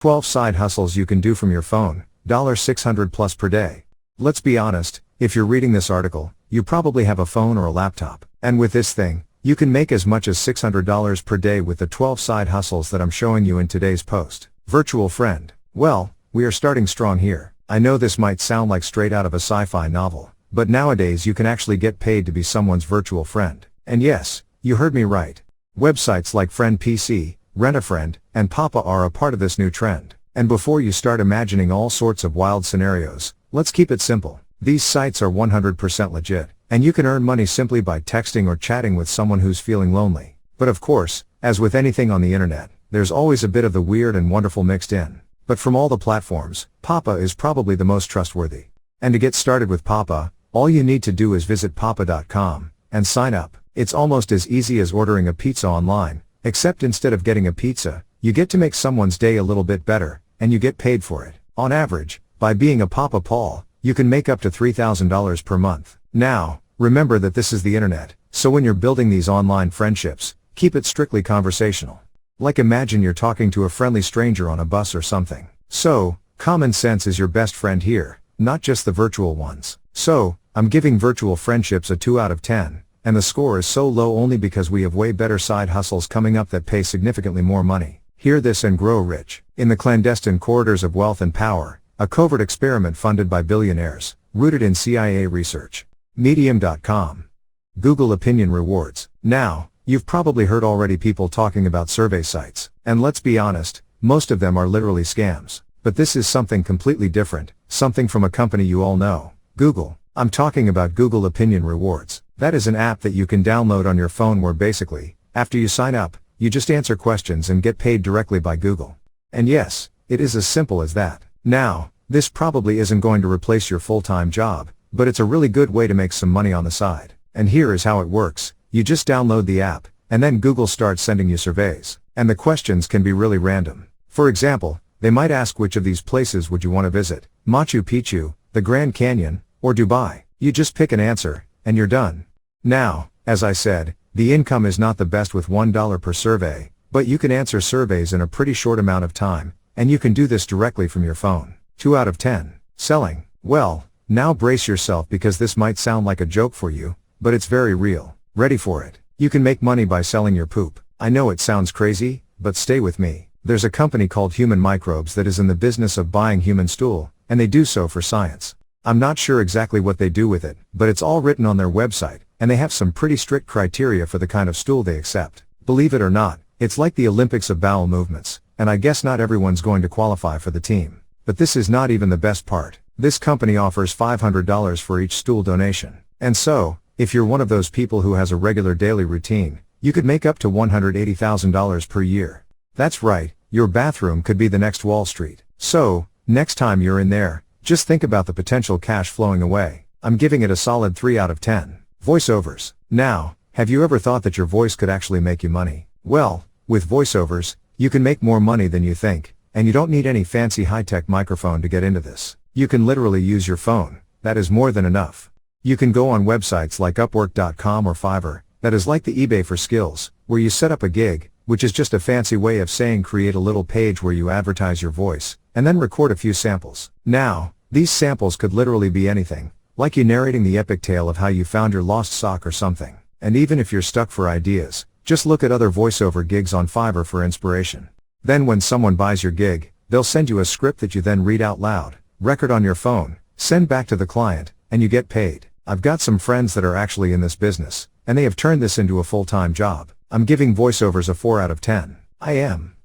12 side hustles you can do from your phone, $600 plus per day. Let's be honest, if you're reading this article, you probably have a phone or a laptop. And with this thing, you can make as much as $600 per day with the 12 side hustles that I'm showing you in today's post. Virtual friend. Well, we are starting strong here. I know this might sound like straight out of a sci-fi novel, but nowadays you can actually get paid to be someone's virtual friend. And yes, you heard me right. Websites like Friend PC, Rent-A-Friend, and Papa are a part of this new trend. And before you start imagining all sorts of wild scenarios, let's keep it simple. These sites are 100% legit, and you can earn money simply by texting or chatting with someone who's feeling lonely. But of course, as with anything on the internet, there's always a bit of the weird and wonderful mixed in. But from all the platforms, Papa is probably the most trustworthy. And to get started with Papa, all you need to do is visit papa.com and sign up. It's almost as easy as ordering a pizza online, except instead of getting a pizza, you get to make someone's day a little bit better, and you get paid for it. On average, by being a Papa Paul, you can make up to $3,000 per month. Now, remember that this is the internet, so when you're building these online friendships, keep it strictly conversational. Like imagine you're talking to a friendly stranger on a bus or something. So, common sense is your best friend here, not just the virtual ones. So, I'm giving virtual friendships a 2 out of 10. And the score is so low only because we have way better side hustles coming up that pay significantly more money. Hear this and grow rich. In the clandestine corridors of wealth and power, a covert experiment funded by billionaires, rooted in CIA research. Medium.com. Google opinion rewards. Now, you've probably heard already people talking about survey sites. And let's be honest, most of them are literally scams. But this is something completely different, something from a company you all know, Google. I'm talking about Google Opinion Rewards. That is an app that you can download on your phone where basically, after you sign up, you just answer questions and get paid directly by Google. And yes, it is as simple as that. Now, this probably isn't going to replace your full-time job, but it's a really good way to make some money on the side. And here is how it works. You just download the app, and then Google starts sending you surveys. And the questions can be really random. For example, they might ask which of these places would you want to visit, Machu Picchu, the Grand Canyon, or Dubai. You just pick an answer, and you're done. Now, as I said, the income is not the best with $1 per survey, but you can answer surveys in a pretty short amount of time, and you can do this directly from your phone. 2 out of 10. Selling. Well, now brace yourself because this might sound like a joke for you, but it's very real. Ready for it. You can make money by selling your poop. I know it sounds crazy, but stay with me. There's a company called Human Microbes that is in the business of buying human stool, and they do so for science. I'm not sure exactly what they do with it, but it's all written on their website, and they have some pretty strict criteria for the kind of stool they accept. Believe it or not, it's like the Olympics of bowel movements, and I guess not everyone's going to qualify for the team. But this is not even the best part. This company offers $500 for each stool donation. And so, if you're one of those people who has a regular daily routine, you could make up to $180,000 per year. That's right, your bathroom could be the next Wall Street. So, next time you're in there, just think about the potential cash flowing away. I'm giving it a solid 3 out of 10. Voiceovers. Now, have you ever thought that your voice could actually make you money? Well, with voiceovers, you can make more money than you think, and you don't need any fancy high-tech microphone to get into this. You can literally use your phone. That is more than enough. You can go on websites like Upwork.com or Fiverr, that is like the eBay for skills, where you set up a gig, which is just a fancy way of saying create a little page where you advertise your voice, and then record a few samples. Now, these samples could literally be anything, like you narrating the epic tale of how you found your lost sock or something. And even if you're stuck for ideas, just look at other voiceover gigs on Fiverr for inspiration. Then when someone buys your gig, they'll send you a script that you then read out loud, record on your phone, send back to the client, and you get paid. I've got some friends that are actually in this business, and they have turned this into a full-time job. I'm giving voiceovers a 4 out of 10. I am.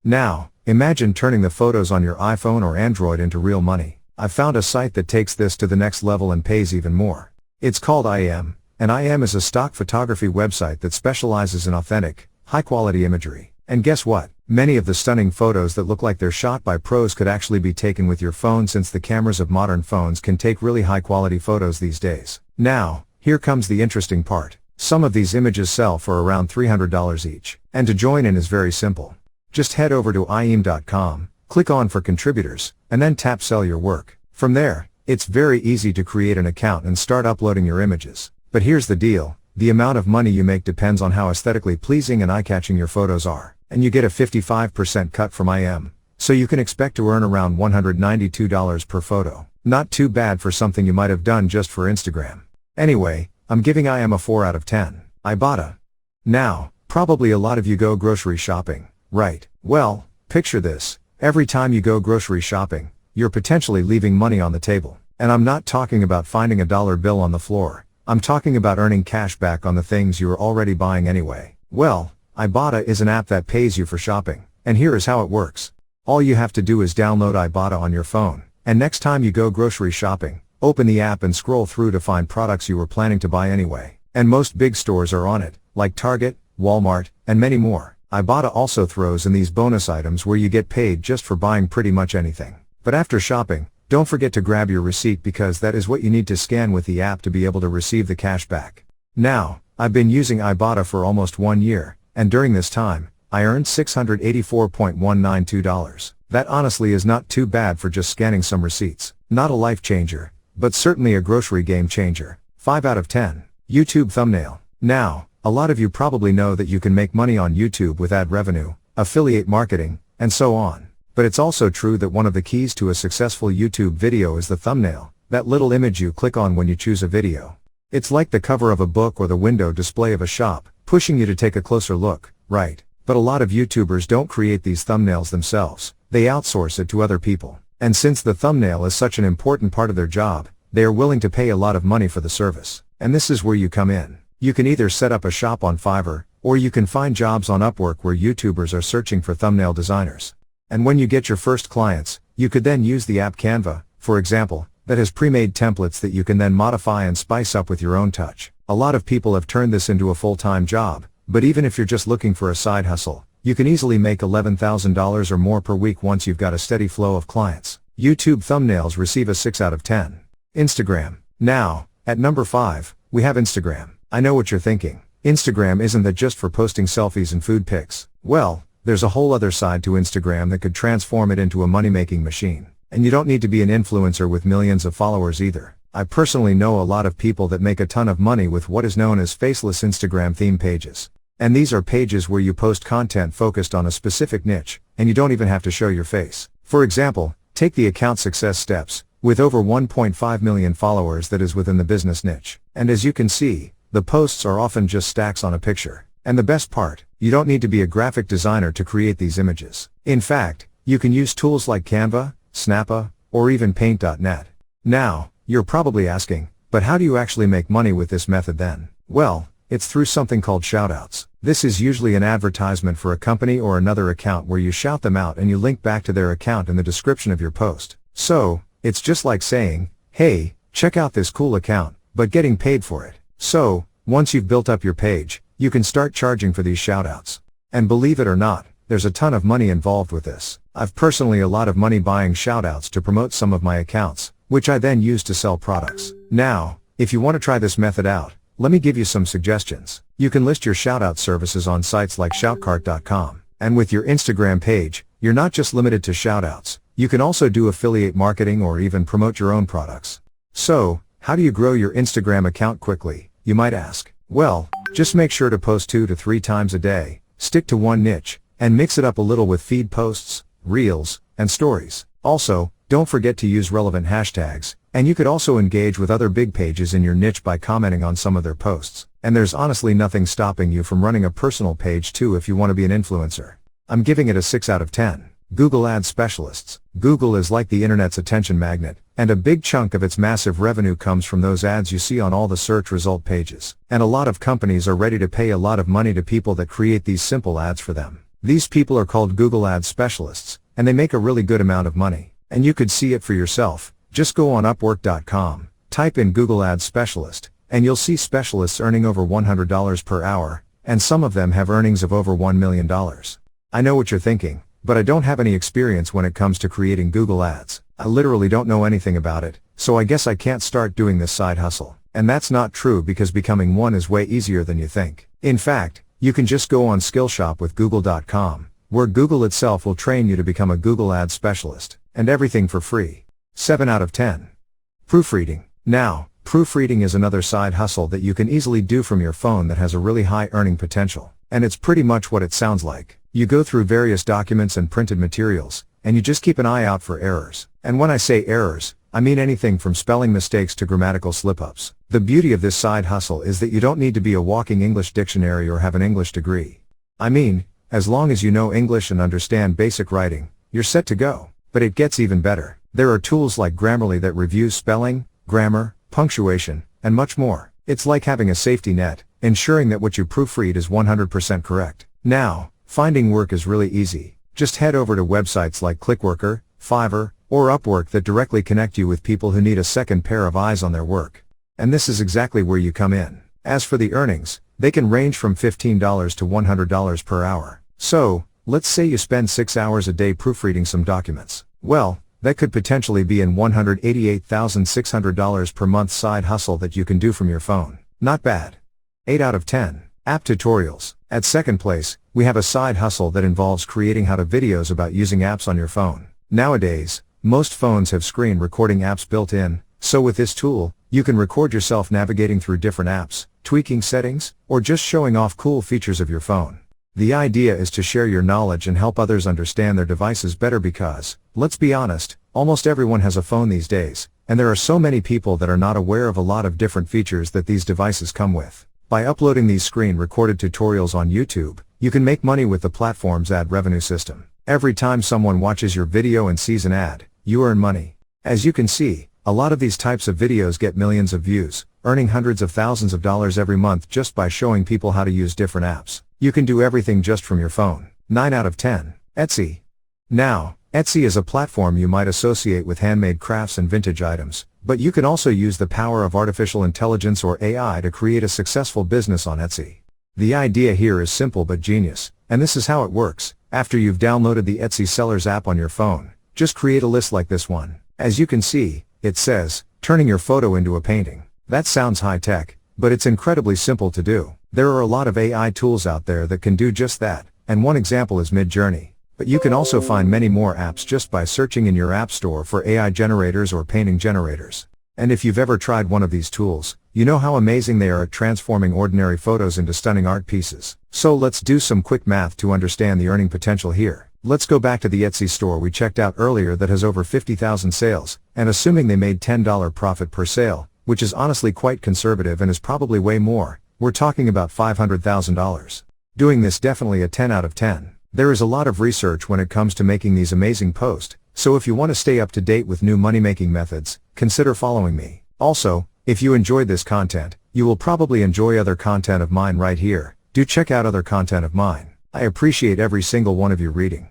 Now, imagine turning the photos on your iPhone or Android into real money. I've found a site that takes this to the next level and pays even more. It's called IM, and IM is a stock photography website that specializes in authentic, high-quality imagery. And guess what? Many of the stunning photos that look like they're shot by pros could actually be taken with your phone since the cameras of modern phones can take really high-quality photos these days. Now, here comes the interesting part. Some of these images sell for around $300 each. And to join in is very simple. Just head over to IM.com, click on for contributors, and then tap sell your work. From there, it's very easy to create an account and start uploading your images. But here's the deal, the amount of money you make depends on how aesthetically pleasing and eye-catching your photos are. And you get a 55% cut from IM. so you can expect to earn around $192 per photo. Not too bad for something you might have done just for Instagram. Anyway, I'm giving IM a 4 out of 10. Ibotta. Now, probably a lot of you go grocery shopping, right? Well, picture this. Every time you go grocery shopping, you're potentially leaving money on the table. And I'm not talking about finding a dollar bill on the floor. I'm talking about earning cash back on the things you were already buying anyway. Well, Ibotta is an app that pays you for shopping. And here is how it works. All you have to do is download Ibotta on your phone. And next time you go grocery shopping, open the app and scroll through to find products you were planning to buy anyway. And most big stores are on it, like Target, Walmart, and many more. Ibotta also throws in these bonus items where you get paid just for buying pretty much anything. But after shopping, don't forget to grab your receipt because that is what you need to scan with the app to be able to receive the cash back. Now, I've been using Ibotta for almost 1 year, and during this time, I earned $684.192. That honestly is not too bad for just scanning some receipts. Not a life changer, but certainly a grocery game changer. 5 out of 10. YouTube thumbnail. Now, a lot of you probably know that you can make money on YouTube with ad revenue, affiliate marketing, and so on. But it's also true that one of the keys to a successful YouTube video is the thumbnail, that little image you click on when you choose a video. It's like the cover of a book or the window display of a shop, pushing you to take a closer look, right? But a lot of YouTubers don't create these thumbnails themselves, they outsource it to other people. And since the thumbnail is such an important part of their job, they are willing to pay a lot of money for the service. And this is where you come in. You can either set up a shop on Fiverr, or you can find jobs on Upwork where YouTubers are searching for thumbnail designers. And when you get your first clients, you could then use the app Canva, for example, that has pre-made templates that you can then modify and spice up with your own touch. A lot of people have turned this into a full-time job, but even if you're just looking for a side hustle, you can easily make $11,000 or more per week once you've got a steady flow of clients. YouTube thumbnails receive a 6 out of 10. Instagram. Now, at number 5, we have Instagram. I know what you're thinking. Instagram isn't that just for posting selfies and food pics. Well, there's a whole other side to Instagram that could transform it into a money-making machine. And you don't need to be an influencer with millions of followers either. I personally know a lot of people that make a ton of money with what is known as faceless Instagram theme pages. And these are pages where you post content focused on a specific niche, and you don't even have to show your face. For example, take the account Success Steps, with over 1.5 million followers that is within the business niche. And as you can see, the posts are often just stacks on a picture. And the best part, you don't need to be a graphic designer to create these images. In fact, you can use tools like Canva, Snappa, or even Paint.net. Now, you're probably asking, but how do you actually make money with this method then? Well, it's through something called shoutouts. This is usually an advertisement for a company or another account where you shout them out and you link back to their account in the description of your post. So, it's just like saying, hey, check out this cool account, but getting paid for it. So, once you've built up your page, you can start charging for these shoutouts. And believe it or not, there's a ton of money involved with this. I've personally a lot of money buying shoutouts to promote some of my accounts, which I then use to sell products. Now, if you want to try this method out, let me give you some suggestions. You can list your shoutout services on sites like shoutcart.com. And with your Instagram page, you're not just limited to shoutouts. You can also do affiliate marketing or even promote your own products. So, how do you grow your Instagram account quickly, you might ask? Well, just make sure to post 2 to 3 times a day, stick to one niche, and mix it up a little with feed posts, reels, and stories. Also, don't forget to use relevant hashtags, and you could also engage with other big pages in your niche by commenting on some of their posts. And there's honestly nothing stopping you from running a personal page too if you want to be an influencer. I'm giving it a 6 out of 10. Google Ads Specialists. Google is like the internet's attention magnet, and a big chunk of its massive revenue comes from those ads you see on all the search result pages. And a lot of companies are ready to pay a lot of money to people that create these simple ads for them. These people are called Google Ads Specialists, and they make a really good amount of money. And you could see it for yourself. Just go on Upwork.com, type in Google Ads Specialist, and you'll see specialists earning over $100 per hour, and some of them have earnings of over $1 million. I know what you're thinking, but I don't have any experience when it comes to creating Google Ads. I literally don't know anything about it, so I guess I can't start doing this side hustle. And that's not true because becoming one is way easier than you think. In fact, you can just go on Skillshop with Google.com, where Google itself will train you to become a Google Ads Specialist, and everything for free. 7 out of 10. Proofreading. Now, proofreading is another side hustle that you can easily do from your phone that has a really high earning potential. And it's pretty much what it sounds like. You go through various documents and printed materials, and you just keep an eye out for errors. And when I say errors, I mean anything from spelling mistakes to grammatical slip-ups. The beauty of this side hustle is that you don't need to be a walking English dictionary or have an English degree. I mean, as long as you know English and understand basic writing, you're set to go. But it gets even better. There are tools like Grammarly that reviews spelling, grammar, punctuation, and much more. It's like having a safety net, ensuring that what you proofread is 100% correct. Now, finding work is really easy. Just head over to websites like Clickworker, Fiverr, or Upwork that directly connect you with people who need a second pair of eyes on their work. And this is exactly where you come in. As for the earnings, they can range from $15 to $100 per hour. So, let's say you spend 6 hours a day proofreading some documents. Well, that could potentially be an $188,600 per month side hustle that you can do from your phone. Not bad. 8 out of 10. App tutorials. At second place, we have a side hustle that involves creating how-to videos about using apps on your phone. Nowadays, most phones have screen recording apps built in, so with this tool, you can record yourself navigating through different apps, tweaking settings, or just showing off cool features of your phone. The idea is to share your knowledge and help others understand their devices better because, let's be honest, almost everyone has a phone these days, and there are so many people that are not aware of a lot of different features that these devices come with. By uploading these screen-recorded tutorials on YouTube, you can make money with the platform's ad revenue system. Every time someone watches your video and sees an ad, you earn money. As you can see, a lot of these types of videos get millions of views, earning hundreds of thousands of dollars every month just by showing people how to use different apps. You can do everything just from your phone. 9 out of 10. Etsy. Now, Etsy is a platform you might associate with handmade crafts and vintage items, but you can also use the power of artificial intelligence or AI to create a successful business on Etsy. The idea here is simple but genius, and this is how it works. After you've downloaded the Etsy Sellers app on your phone, just create a list like this one. As you can see, it says, turning your photo into a painting. That sounds high-tech, but it's incredibly simple to do. There are a lot of AI tools out there that can do just that, and one example is Midjourney. But you can also find many more apps just by searching in your app store for AI generators or painting generators. And if you've ever tried one of these tools, you know how amazing they are at transforming ordinary photos into stunning art pieces. So let's do some quick math to understand the earning potential here. Let's go back to the Etsy store we checked out earlier that has over 50,000 sales, and assuming they made $10 profit per sale, which is honestly quite conservative and is probably way more, we're talking about $500,000. Doing this definitely a 10 out of 10. There is a lot of research when it comes to making these amazing posts, so if you want to stay up to date with new money-making methods, consider following me. Also, if you enjoyed this content, you will probably enjoy other content of mine right here. Do check out other content of mine. I appreciate every single one of you reading.